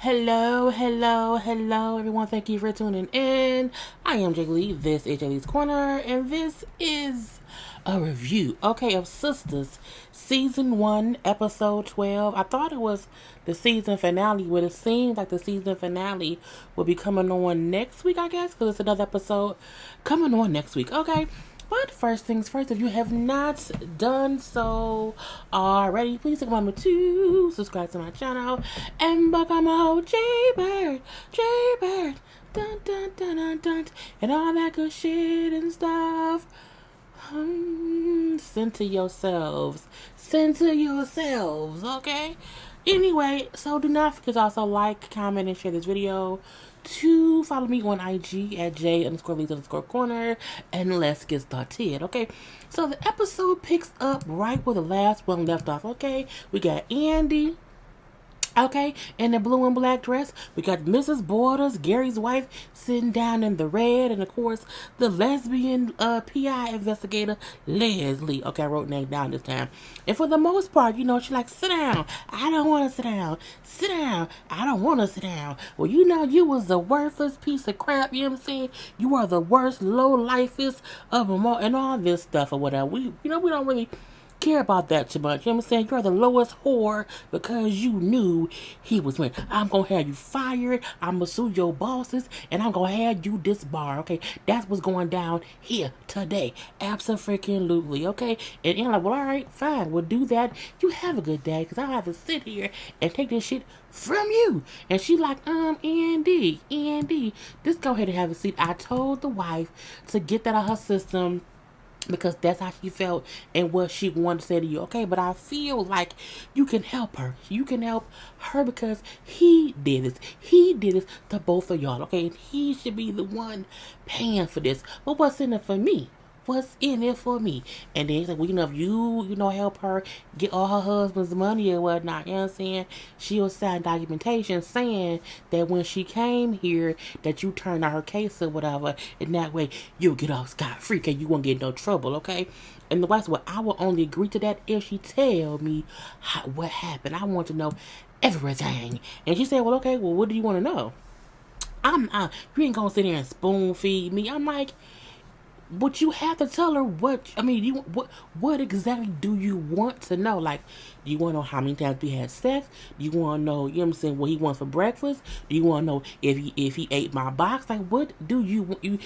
Hello, everyone. Thank you for tuning in. I am JayLee. This is JLeesCorner, and this is a review, of SISTAS Season 1, Episode 12. I thought it was the season finale, but it seems like the season finale will be coming on next week, I guess, because it's another episode coming on next week, But first things first, if you have not done so already, please take a moment to subscribe to my channel and become a whole JayBird, dun dun dun dun dun, and all that good shit and stuff. Send to yourselves, okay? Anyway, so do not forget to also like, comment, and share this video. To follow me on IG at J_Lees_Corner, and let's get started, okay? So the episode picks up right where the last one left off, okay? We got Andy, in the blue and black dress. We got Mrs. Borders, Gary's wife, sitting down in the red, and of course, the lesbian PI investigator, Leslie. Okay, I wrote name down this time. And for the most part, she's like, sit down. I don't want to sit down. Sit down. I don't want to sit down. Well, you was the worthless piece of crap, you know what I'm saying? You are the worst low-lifest of them all, and all this stuff or whatever. We don't really care about that too much. You know what I'm saying? You're the lowest whore because you knew he was winning. I'm gonna have you fired. I'm gonna sue your bosses, and I'm gonna have you disbarred. Okay, that's what's going down here today. Absolutely. Okay, and I'm like, well, all right, fine, we'll do that. You have a good day, because I have to sit here and take this shit from you. And she like, Andy, just go ahead and have a seat. I told the wife to get that out of her system, because that's how she felt and what she wanted to say to you, okay? But I feel like you can help her. You can help her because he did this. He did this to both of y'all, okay? And he should be the one paying for this. But what's in it for me? What's in it for me? And then he's like, well, if you help her get all her husband's money or whatnot, you know what I'm saying? She'll sign documentation saying that when she came here, that you turned out her case or whatever, and that way you'll get off scot-free, because you won't get in no trouble, okay? And the wife said, well, I will only agree to that if she tell me what happened. I want to know everything. And she said, well, okay, well, what do you want to know? You ain't gonna sit there and spoon feed me. I'm like, but you have to tell her what exactly do you want to know? Like, do you want to know how many times we had sex? Do you want to know, what I'm saying, what he wants for breakfast? Do you want to know if he ate my box? Like, what do you want?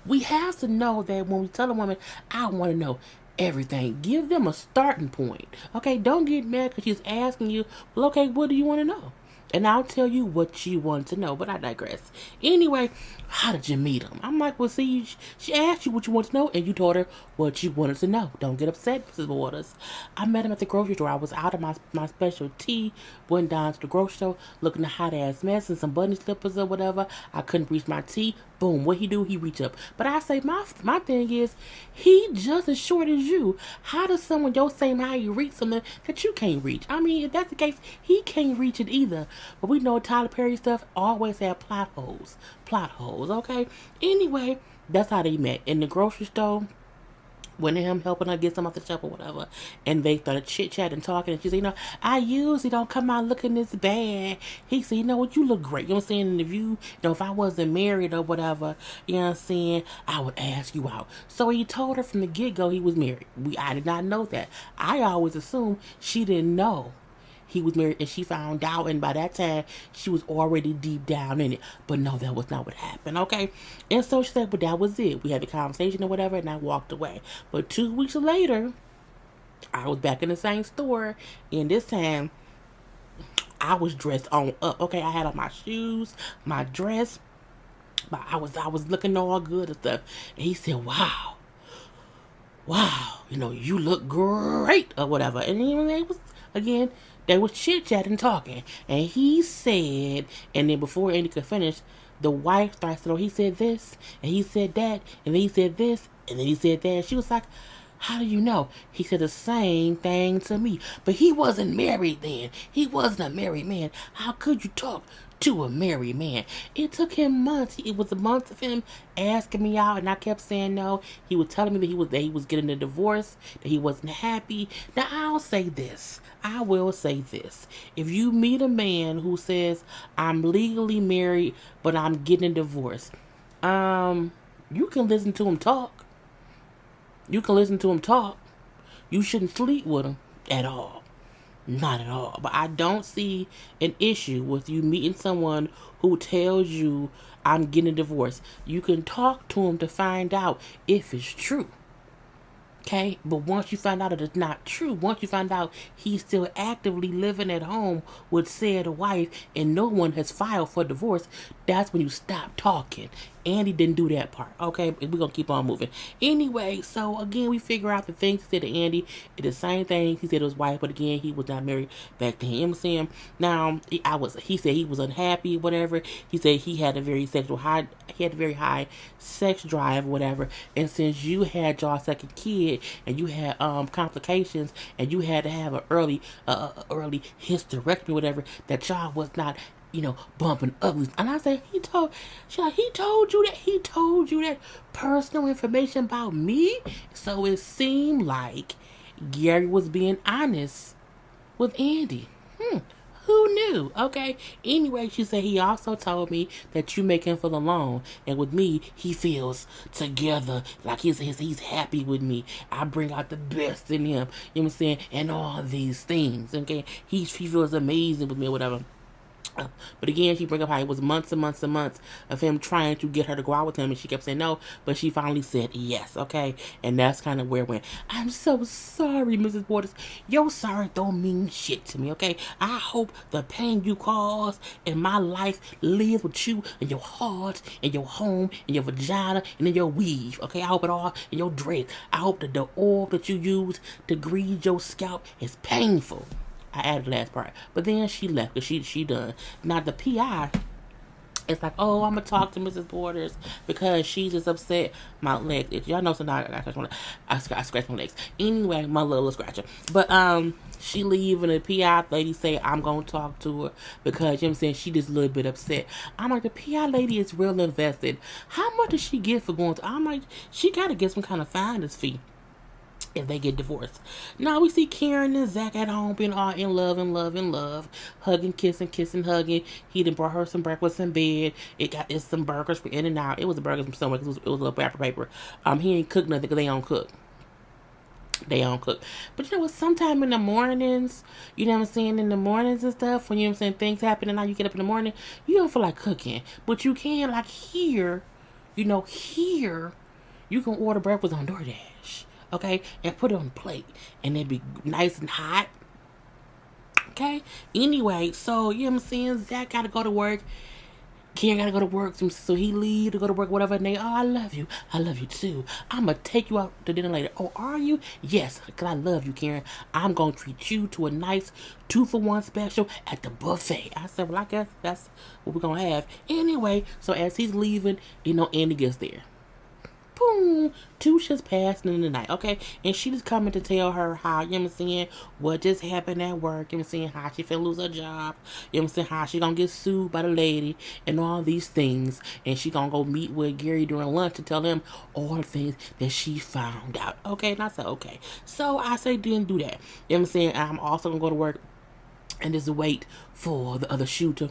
We have to know that when we tell a woman, I want to know everything. Give them a starting point. Okay, don't get mad because she's asking you, well, okay, what do you want to know? And I'll tell you what you want to know, but I digress. Anyway, how did you meet him? I'm like, well, see, she asked you what you want to know, and you told her what you wanted to know. Don't get upset, Mrs. Waters. I met him at the grocery store. I was out of my special tea, went down to the grocery store, looking at a hot-ass mess and some bunny slippers or whatever. I couldn't reach my tea. Boom, what he do? He reach up. But I say, my thing is, he just as short as you. How does someone your same height reach something that you can't reach? I mean, if that's the case, he can't reach it either. But we know Tyler Perry stuff always have plot holes, okay? Anyway, that's how they met, in the grocery store. When him helping her get some off the shelf or whatever, and they started chit-chatting, talking, and she said, I usually don't come out looking this bad. He said, what, you look great. You know what I'm saying? And if I wasn't married or whatever, you know what I'm saying, I would ask you out. So he told her from the get-go he was married. I did not know that. I always assumed she didn't know he was married, and she found out, and by that time she was already deep down in it. But no, that was not what happened, okay? And so she said, but that was it. We had the conversation or whatever, and I walked away. But 2 weeks later, I was back in the same store, and this time I was dressed on up, okay? I had on my shoes, my dress, but I was looking all good and stuff. And he said, wow, you look great or whatever. And it was, again, they was chit-chatting, talking. And he said, and then before Andy could finish, the wife started to know, he said this, and he said that, and then he said this, and then he said that. She was like, How do you know? He said the same thing to me. But he wasn't married then. He wasn't a married man. How could you talk to a married man? It took him months. It was a month of him asking me out, and I kept saying no. He was telling me that he was getting a divorce, that he wasn't happy. Now I'll say this. I will say this. If you meet a man who says, I'm legally married, but I'm getting a divorce, you can listen to him talk. You can listen to him talk. You shouldn't sleep with him at all. Not at all. But I don't see an issue with you meeting someone who tells you, I'm getting a divorce. You can talk to him to find out if it's true. Okay? But once you find out that it's not true, once you find out he's still actively living at home with said wife and no one has filed for divorce, that's when you stop talking. Andy didn't do that part. Okay, we're going to keep on moving. Anyway, so again, we figure out the things he said to Andy. It's the same thing he said to his wife, but again, he was not married back then. You know what I'm saying? Now, he said he was unhappy, whatever. He said he had a very high sex drive, whatever. And since you had your second kid and you had complications and you had to have an early hysterectomy, whatever, that y'all was not bumping uglies. And I said, he told you that personal information about me. So it seemed like Gary was being honest with Andy. Who knew? Okay. Anyway, she said he also told me that you make him feel alone, and with me, he feels together, like he's happy with me. I bring out the best in him. You know what I'm saying? And all these things. Okay. He feels amazing with me or whatever. But again, she bring up how it was months and months and months of him trying to get her to go out with him, and she kept saying no, but she finally said yes, okay? And that's kind of where it went. I'm so sorry, Mrs. Waters. Your sorry don't mean shit to me, okay? I hope the pain you caused in my life lives with you in your heart, in your home, in your vagina, and in your weave, okay? I hope it all in your dress. I hope that the oil that you use to grease your scalp is painful. I added the last part. But then she left because she done. Now the PI, it's like, oh, I'm going to talk to Mrs. Borders because she's just upset. My legs itch. Y'all know sometimes I scratch my legs. Anyway, my little scratcher. But she leave and the PI lady say, I'm going to talk to her because, you know what I'm saying, she just a little bit upset. I'm like, the PI lady is real invested. How much does she get for going to? I'm like, she got to get some kind of finder's fee if they get divorced. Now we see Karen and Zach at home being all in love, hugging, kissing, hugging. He done brought her some breakfast in bed. It's some burgers for In-N-Out. It was the burgers from somewhere because it was a little wrapper paper. He ain't cooked nothing because they don't cook. But you know what? Sometime in the mornings, you know what I'm saying, in the mornings and stuff, when you know what I'm saying, things happen and now you get up in the morning, you don't feel like cooking. But you can, like here, you can order breakfast on DoorDash. Okay, and put it on the plate, and it'd be nice and hot. Okay, anyway, so you know what I'm saying, Zach gotta go to work, Karen gotta go to work, so he leave to go to work, whatever, and they, oh, I love you too, I'm gonna take you out to dinner later. Oh, are you? Yes, because I love you, Karen. I'm gonna treat you to a nice 2-for-1 special at the buffet. I said, well, I guess that's what we're gonna have. Anyway, so as he's leaving, Andy gets there. Boom, 2 shifts passed in the night, okay? And she just coming to tell her how, you know what I'm saying, what just happened at work, you know what I'm saying, how she finna lose her job, you know what I'm saying, how she gonna get sued by the lady, and all these things, and she gonna go meet with Gary during lunch to tell him all the things that she found out, okay? And I said, okay. So I say, didn't do that, you know what I'm saying, I'm also gonna go to work and just wait for the other shoe to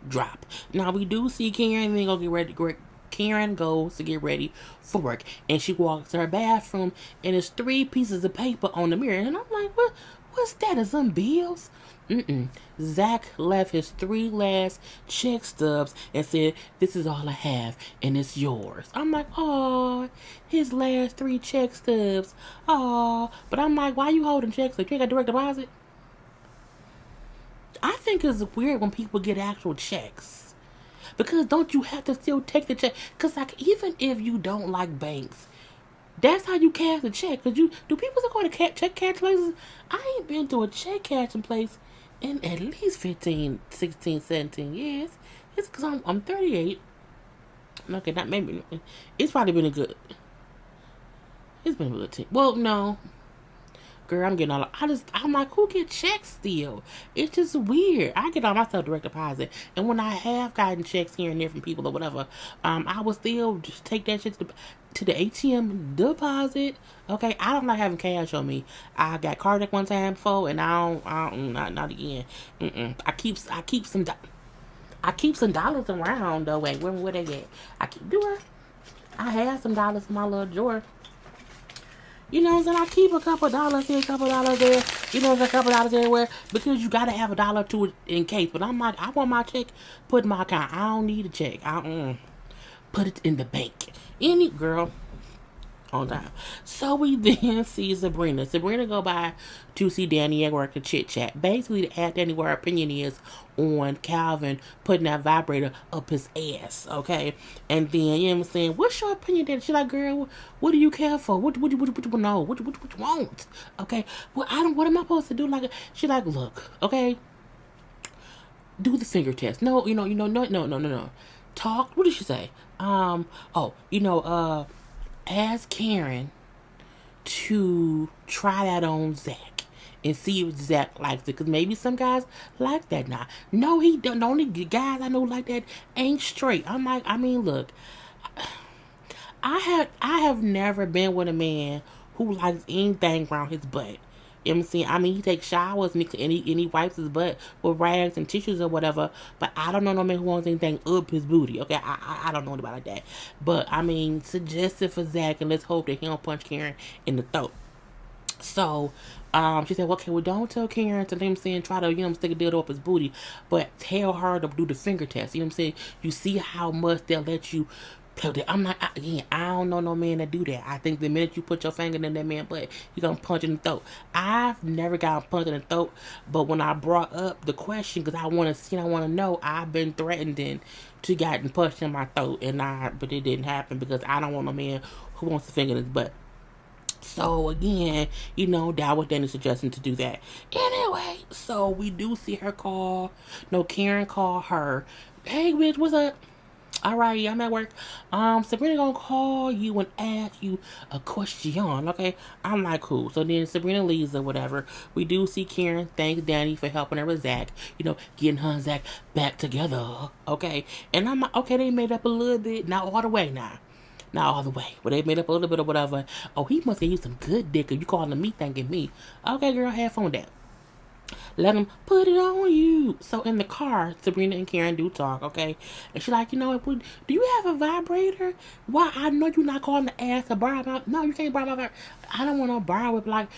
drop. Now, we do see Karen, then go get ready to Karen goes to get ready for work, and she walks to her bathroom, and there's 3 pieces of paper on the mirror, and I'm like, what's that? Is some bills? Zach left his 3 last check stubs and said, this is all I have, and it's yours. I'm like, oh, his last 3 check stubs. Oh, but I'm like, why you holding checks? Like, you ain't got direct deposit? I think it's weird when people get actual checks. Because don't you have to still take the check? Because, like, even if you don't like banks, that's how you cash the check. Because do people still go to check cash places? I ain't been to a check cashing place in at least 15, 16, 17 years. It's because I'm 38. Okay, not maybe. It's probably been a good. It's been a good team. Well, no. Girl, I'm getting all. I'm like, who get checks still? It's just weird. I get all my stuff direct deposit, and when I have gotten checks here and there from people or whatever, I will still just take that shit to the ATM deposit. Okay, I don't like having cash on me. I got cardiac one time before, and I don't not again. I keep some dollars around though. Wait, where they at? I keep doing. I have some dollars in my little drawer. You know what I'm saying? I keep a couple dollars here, a couple dollars there. You know, a couple dollars everywhere because you gotta have a dollar to it in case. But I'm like, I want my check put in my account. I don't need a check. Put it in the bank. Any girl. On time. So we then see Sabrina. Sabrina go by to see Danny at work and chit chat. Basically to ask Danny what her opinion is on Calvin putting that vibrator up his ass. Okay. And then, you know what I'm saying, what's your opinion, Danny? She's like, girl, what do you care for? What you know? What you want? Okay. Well, what am I supposed to do? Like, she like, look, okay. Do the finger test. No. Talk. What did she say? Ask Karen to try that on Zach and see if Zach likes it. Because maybe some guys like that now. No, he don't. The only guys I know like that ain't straight. I'm like, I mean, look. I have never been with a man who likes anything around his butt. You know what I'm saying? I mean, he takes showers and he wipes his butt with rags and tissues or whatever. But I don't know no man who wants anything up his booty. Okay, I don't know anybody like that. But I mean, suggest it for Zach, and let's hope that he don't punch Karen in the throat. So, she said, well, okay, well, don't tell Karen to, you know what I'm saying, try to, you know, stick a dildo up his booty, but tell her to do the finger test. You know what I'm saying? You see how much they'll let you play with it. I'm like, again, I don't know no man that do that. I think the minute you put your finger in that man's butt, you're going to punch in the throat. I've never gotten punched in the throat, but when I brought up the question, because I want to know, I've been threatened and to gotten punched in my throat, but it didn't happen because I don't want no man who wants to finger in his butt. So again, you know, that was Danny suggesting to do that. Anyway, so we do see her call. No, Karen called her. Hey, bitch, what's up? All right, I'm at work. Sabrina gonna call you and ask you a question, okay? I'm like, cool. So then Sabrina leaves or whatever. We do see Karen thanks Danny for helping her with Zach. You know, getting her and Zach back together, okay? And I'm like, okay, they made up a little bit. Not all the way now. Not all the way. But they made up a little bit or whatever. Oh, he must get you some good dick if you calling me thanking me. Okay, girl, have fun with that. Let him put it on you. So in the car, Sabrina and Karen do talk, okay? And she's like, you know, do you have a vibrator? Why? I know you're not calling to ask to borrow my... No, you can't borrow my vibrator. I don't want to borrow it. Like,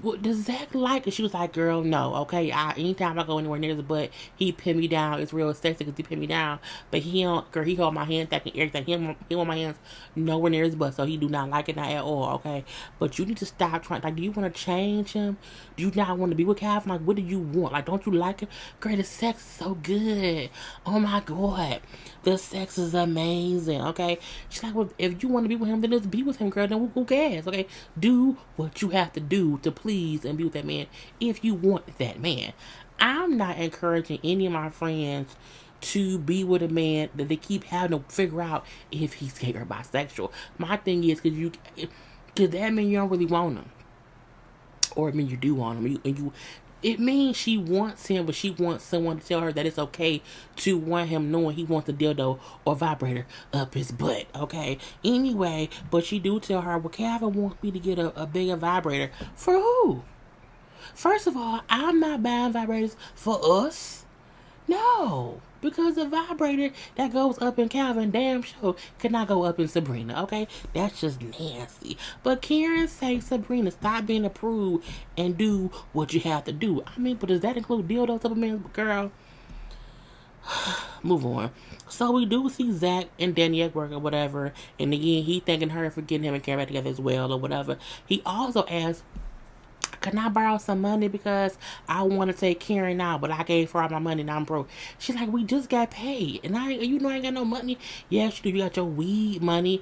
what does Zach like? And she was like, girl, no, okay? Anytime I go anywhere near his butt, he pin me down. It's real sexy because he pin me down. But he don't, girl, he hold my hand back and everything. He hold my hands nowhere near his butt, so he do not like it, not at all, okay? But you need to stop trying. Like, do you want to change him? Do you not want to be with Calvin? Like, what do you want? Like, don't you like him? Girl, the sex is so good. Oh my God. The sex is amazing, okay? She's like, well, if you want to be with him, then just be with him, girl. Then who cares, okay? Do what you have to do to please and be with that man if you want that man. I'm not encouraging any of my friends to be with a man that they keep having to figure out if he's gay or bisexual. My thing is, because that means you don't really want him. Or it means you do want him. It means she wants him, but she wants someone to tell her that it's okay to want him knowing he wants a dildo or vibrator up his butt, okay? Anyway, but she do tell her, well, Calvin wants me to get a bigger vibrator. For who? First of all, I'm not buying vibrators for us. No. Because the vibrator that goes up in Calvin damn sure cannot go up in Sabrina, okay? That's just nasty. But Karen say, Sabrina, stop being a prude and do what you have to do. I mean, but does that include dildos up a man's girl? Move on. So we do see Zach and Danny at work or whatever. And again, he thanking her for getting him and Karen back together as well or whatever. He also asked, can I borrow some money because I want to take Karen out, but I gave her all my money and I'm broke. She's like, we just got paid and I ain't got no money. Yes, you do. You got your weed money.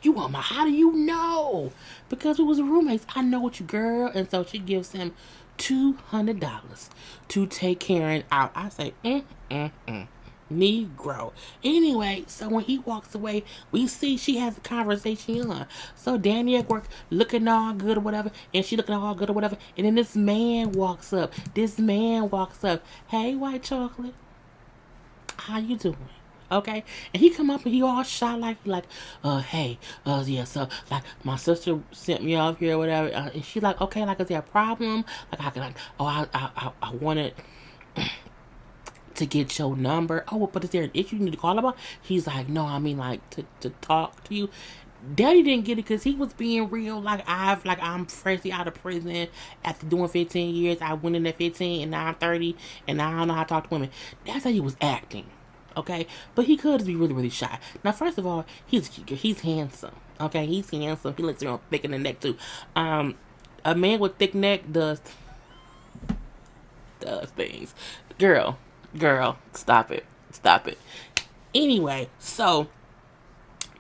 You want my? How do you know? Because we was roommates. I know what you, girl. And so she gives him $200 to take Karen out. I say, Negro. Anyway, so when he walks away, we see she has a conversation on. So Danny at work looking all good or whatever, and she looking all good or whatever, and then this man walks up. Hey, white chocolate, how you doing? Okay, and he come up and he all shy like, hey, yeah, so like my sister sent me off here or whatever, and she like, okay, like is there a problem? Like I can like, oh, I wanted to get your number. Oh, but is there an issue you need to call about? He's like, no, I mean like to talk to you. Daddy didn't get it because he was being real. I'm freshly out of prison after doing 15 years. I went in at 15 and now I'm 30 and now I don't know how to talk to women. That's how he was acting. Okay, but he could be really, really shy. Now, first of all, he's handsome. Okay, he's handsome. He looks real thick in the neck too. A man with thick neck does things. Girl, stop it. Anyway, so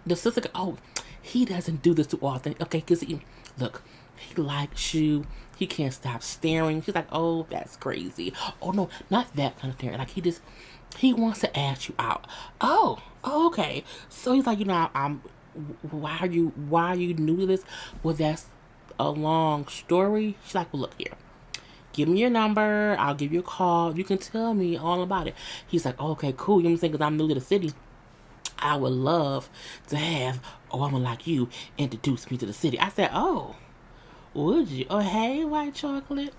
the sister, oh, he doesn't do this too often. Okay, because he likes you. He can't stop staring. She's like, oh, that's crazy. Oh no, not that kind of staring. Like he wants to ask you out. Oh, okay. So he's like, why are you new to this? Well, that's a long story. She's like, well, look here. Give me your number. I'll give you a call. You can tell me all about it. He's like, oh, okay, cool. You know what I'm saying? Because I'm new to the city. I would love to have a woman like you introduce me to the city. I said, oh, would you? Oh, hey, white chocolate.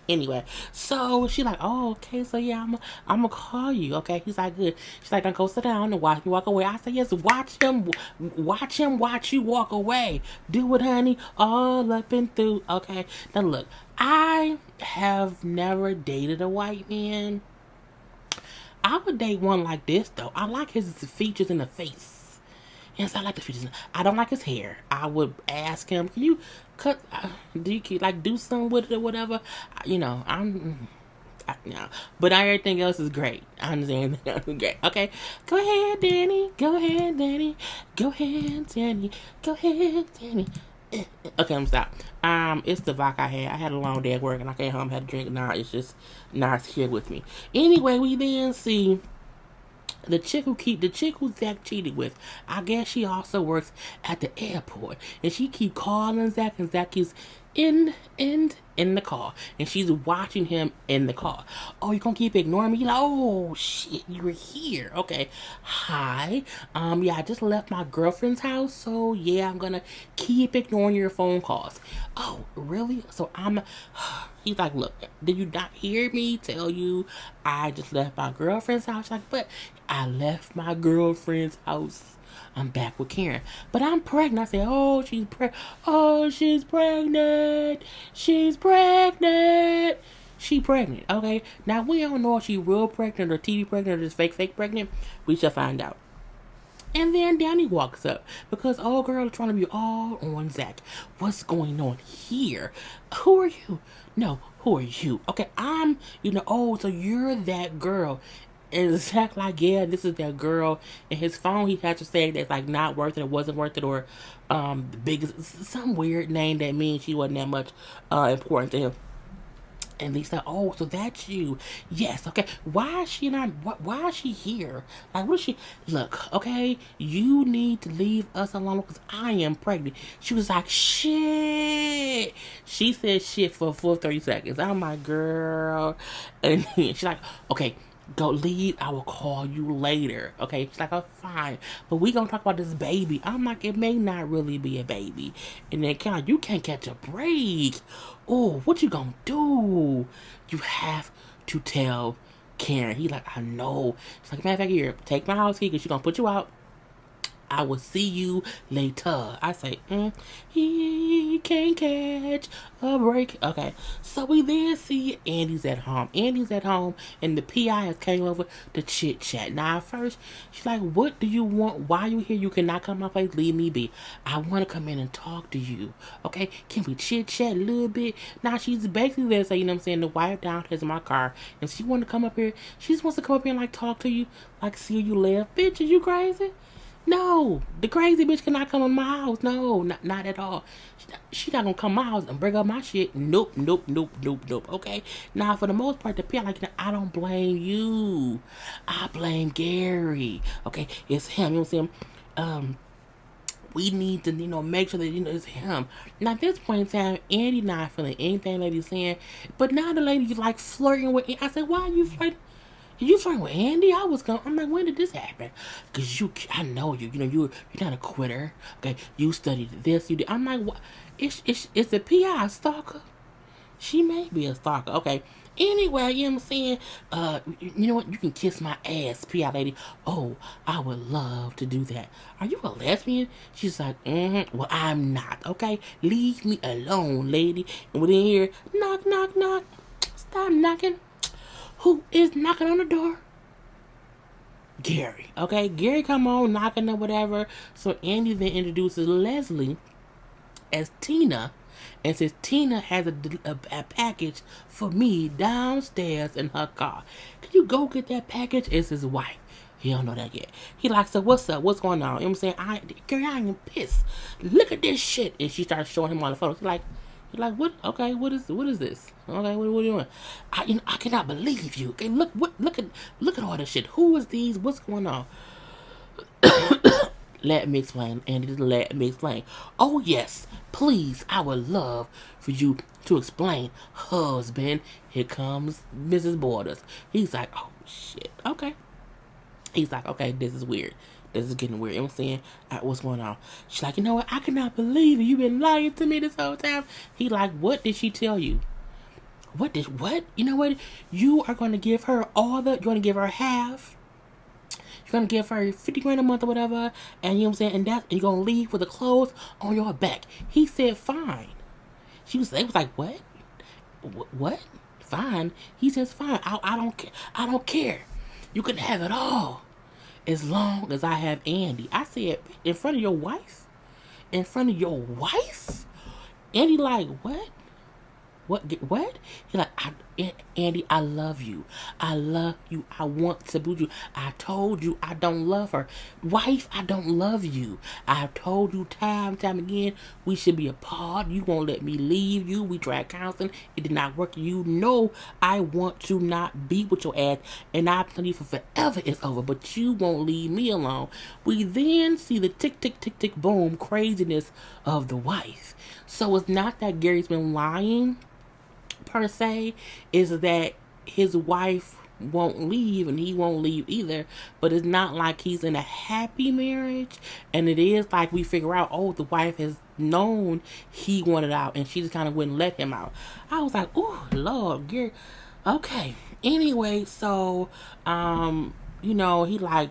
Anyway, so she like, oh, okay, so yeah, I'm gonna call you. Okay, he's like, good. She's like, go sit down and watch me walk away. I said, yes, watch him watch you walk away. Do it, honey, all up and through. Okay, now look, I have never dated a white man. I would date one like this though. I like his features in the face. Yes, I like the features. I don't like his hair. I would ask him, can you cut, do you like do something with it or whatever? No. But everything else is great. I understand everything else is great. Okay, go ahead, Danny. Okay, I'm stop. It's the vodka I had. I had a long day at work and I came home, had a drink. Now it's here with me. Anyway, we then see the chick who Zach cheated with. I guess she also works at the airport, and she keep calling Zach, and Zach is in the car, and she's watching him in the car. Oh, you gonna keep ignoring me? Like, oh shit, you're here. Okay, hi. Yeah, I just left my girlfriend's house, so yeah, I'm gonna keep ignoring your phone calls. Oh, really? So he's like, look, did you not hear me tell you I just left my girlfriend's house? Like, but I left my girlfriend's house. I'm back with Karen, but I'm pregnant. I said, oh, she's pregnant. She pregnant. Okay, now we don't know if she's real pregnant or TV pregnant or just fake pregnant. We shall find out. And then Danny walks up because old girl is trying to be all on Zach. What's going on here? Who are you? No, who are you? Okay, I'm, oh, so you're that girl. And Zach like, yeah, this is that girl. And his phone, he had to say that's like not worth it, or wasn't worth it, or the biggest, some weird name that means she wasn't that much important to him. And they said, oh, so that's you. Yes, okay. Why is she here? Like, what is she? Look, okay, you need to leave us alone because I am pregnant. She was like, shit. She said shit for a full 30 seconds. I'm like, girl. And she's like, okay, go leave. I will call you later. Okay. She's like, oh, fine. But we gonna talk about this baby. I'm like, it may not really be a baby. And then you can't catch a break. Oh, what you gonna do? You have to tell Karen. He like, I know. She's like, matter of fact, here, take my house key because she's gonna put you out. I will see you later. I say, he can't catch a break. Okay, so we then see Andy's at home. And the PI has came over to chit chat. Now, at first, she's like, what do you want? Why are you here? You cannot come to my place. Leave me be. I want to come in and talk to you. Okay, can we chit chat a little bit? Now, she's basically there saying, the wife downstairs in my car. And she want to come up here. She just wants to come up here and, like, talk to you. Like, see you live. Bitch, are you crazy? No, the crazy bitch cannot come in my house. No, not at all. She not gonna come to my house and bring up my shit. Nope, nope, nope, nope, nope. Okay. Now, for the most part, the people like, I don't blame you. I blame Gary. Okay, it's him. You know what I'm saying? We need to, make sure that, it's him. Now, at this point in time, Andy not feeling anything lady's saying, but now the lady's like flirting with Andy. I said, why are you flirting? You flirting with Andy? I'm like, when did this happen? Cause I know you. You're not a quitter. Okay, you studied this. You did. I'm like, what? It's a PI stalker. She may be a stalker. Okay. Anyway, you know what I'm saying? You know what? You can kiss my ass, PI lady. Oh, I would love to do that. Are you a lesbian? She's like, well, I'm not. Okay, leave me alone, lady. And we're in here, knock, knock, knock. Stop knocking. Who is knocking on the door? Gary. Okay, Gary come on knocking or whatever. So Andy then introduces Leslie as Tina, and says Tina has a package for me downstairs in her car. Can you go get that package? It's his wife. He don't know that yet. He like, so what's up? What's going on? You know what I'm saying? Gary, I ain't pissed. Look at this shit. And she starts showing him all the photos. He's like, what? Okay, what is this? Okay, what are you doing? I cannot believe you. Okay, look at all this shit. Who is these? What's going on? Let me explain, Andy. Let me explain. Oh yes, please. I would love for you to explain, husband. Here comes Mrs. Borders. He's like, oh shit. Okay. He's like, okay, this is weird. This is getting weird. You know what I'm saying? What's going on? She's like, you know what? I cannot believe it. You've been lying to me this whole time. He like, what did she tell you? What? You know what? You are going to give her you're going to give her half. You're going to give her 50 grand a month or whatever. And you know what I'm saying? And you're going to leave with the clothes on your back. He said, fine. It was like, what? What? Fine. He says, fine. I don't care. I don't care. You can have it all. As long as I have Andy. I said, in front of your wife? In front of your wife? Andy like, what? What? He like, Andy, I love you. I love you. I want to boo you. I told you I don't love her. Wife, I don't love you. I told you time again, we should be apart. You won't let me leave you. We tried counseling. It did not work. You know I want to not be with your ass. And I've done you for forever. It's over. But you won't leave me alone. We then see the tick, tick, tick, tick, boom craziness of the wife. So it's not that Gary's been lying per se, is that his wife won't leave and he won't leave either, but it's not like he's in a happy marriage. And it is like we figure out, oh, the wife has known he wanted out and she just kind of wouldn't let him out. I was like, oh Lord, Gary. Okay, anyway, so he like,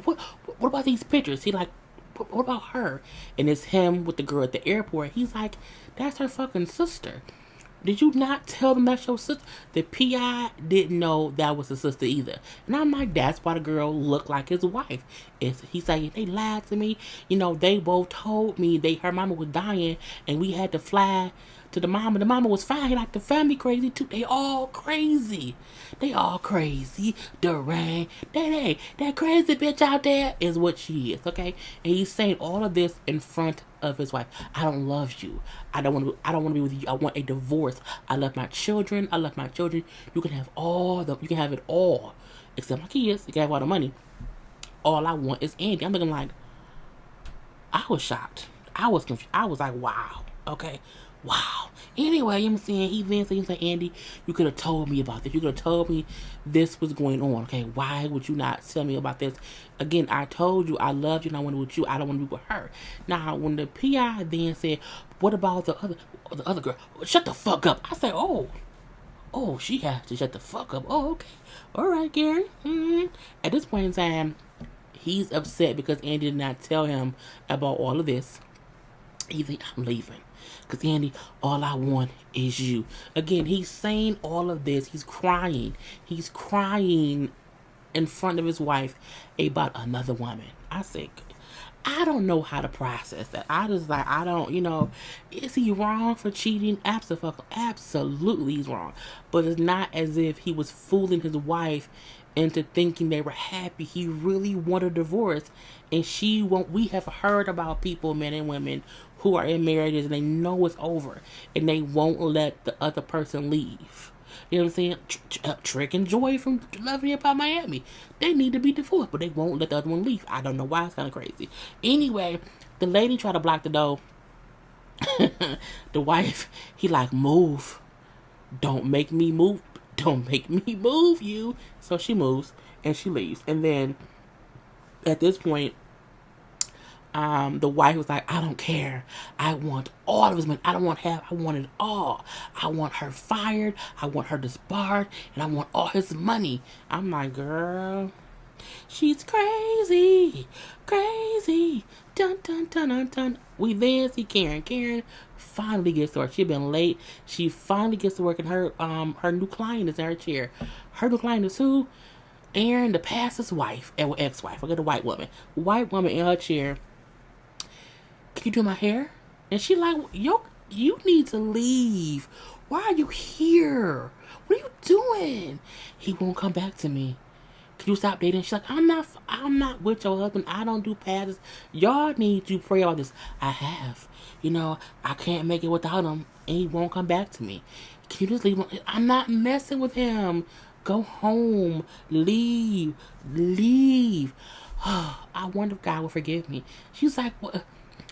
what about these pictures? He like, what about her? And it's him with the girl at the airport. He's like, that's her fucking sister. Did you not tell them that's your sister? The PI didn't know that was his sister either. And I'm like, that's why the girl looked like his wife. He's like, they lied to me. They both told me her mama was dying and we had to fly to the mama. The mama was fine. He like, the family crazy too. They all crazy. Durang. That crazy bitch out there is what she is, okay? And he's saying all of this in front of his wife. I don't love you. I don't want to be with you. I want a divorce. I love my children. You can have it all. Except my kids. You can have all the money. All I want is Andy. I'm looking like, I was shocked. I was confused. I was like, wow. Okay. Wow. Anyway, I'm saying, he then says, Andy, you could have told me about this. You could have told me this was going on. Okay, why would you not tell me about this? Again, I told you I loved you and I wanted with you. I don't want to be with her. Now, when the PI then said, what about the other girl? Shut the fuck up. I said, oh, she has to shut the fuck up. Oh, okay. All right, Gary. At this point in time, he's upset because Andy did not tell him about all of this. He's like, I'm leaving. Because, Andy, all I want is you. Again, he's saying all of this. He's crying. He's crying in front of his wife about another woman. I said, I don't know how to process that. I just like, I don't, is he wrong for cheating? Absolutely he's wrong. But it's not as if he was fooling his wife into thinking they were happy. He really wanted a divorce, and she won't. We have heard about people, men and women, who are in marriages and they know it's over, and they won't let the other person leave. You know what I'm saying? Trick and Joy from Love and Hip Hop Miami. They need to be divorced, but they won't let the other one leave. I don't know why. It's kind of crazy. Anyway, the lady tried to block the door. The wife, he like, move. Don't make me move. Don't make me move you. So she moves and she leaves. And then at this point, the wife was like, I don't care. I want all of his money. I don't want half. I want it all. I want her fired. I want her disbarred. And I want all his money. I'm like, girl, she's crazy. Crazy. Dun, dun, dun, dun, dun. We then see Karen. Karen finally gets to work. She'd been late. She finally gets to work, and her new client is in her chair. Her new client is who? Aaron, the pastor's wife, and ex-wife. I got a white woman. White woman in her chair. Can you do my hair? And she like, yo, you need to leave. Why are you here? What are you doing? He won't come back to me. Can you stop dating? She's like, I'm not with your husband. I don't do passes. Y'all need to pray about this. I have. You know, I can't make it without him, and he won't come back to me. Can you just leave him? I'm not messing with him. Go home. Leave. Leave. I wonder if God will forgive me. She's like, what?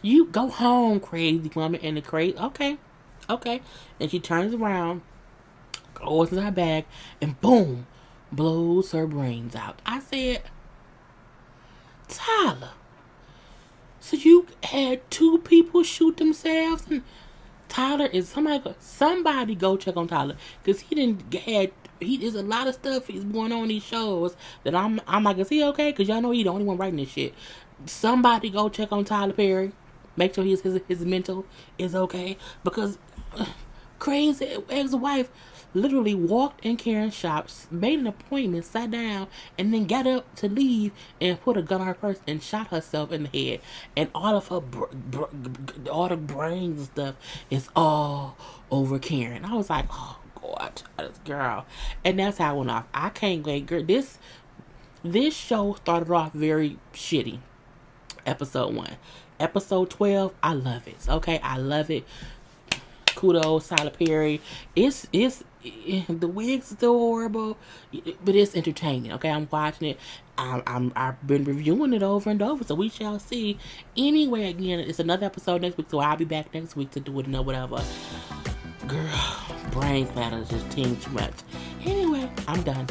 You go home, crazy woman. And the crazy, okay. And she turns around, goes in her bag, and boom, blows her brains out. I said, Tyler, so you had 2 people shoot themselves? And Tyler is somebody go check on Tyler, because there's a lot of stuff he's going on in these shows that I'm like, is he okay? Because y'all know he's the only one writing this shit. Somebody go check on Tyler Perry. Make sure his mental is okay. Because crazy ex-wife literally walked in Karen's shop, made an appointment, sat down, and then got up to leave and put a gun on her purse and shot herself in the head. And all of her all the brains and stuff is all over Karen. I was like, oh God, this girl. And that's how it went off. I can't wait, girl. This show started off very shitty. Episode 1. Episode 12, I love it. Okay, I love it. Kudos, Tyler Perry. It's the wig's still horrible, but it's entertaining. Okay, I'm watching it. I've been reviewing it over and over, so we shall see. Anyway, again, it's another episode next week, so I'll be back next week to do it and whatever. Girl, brain matter just team too much. Anyway, I'm done.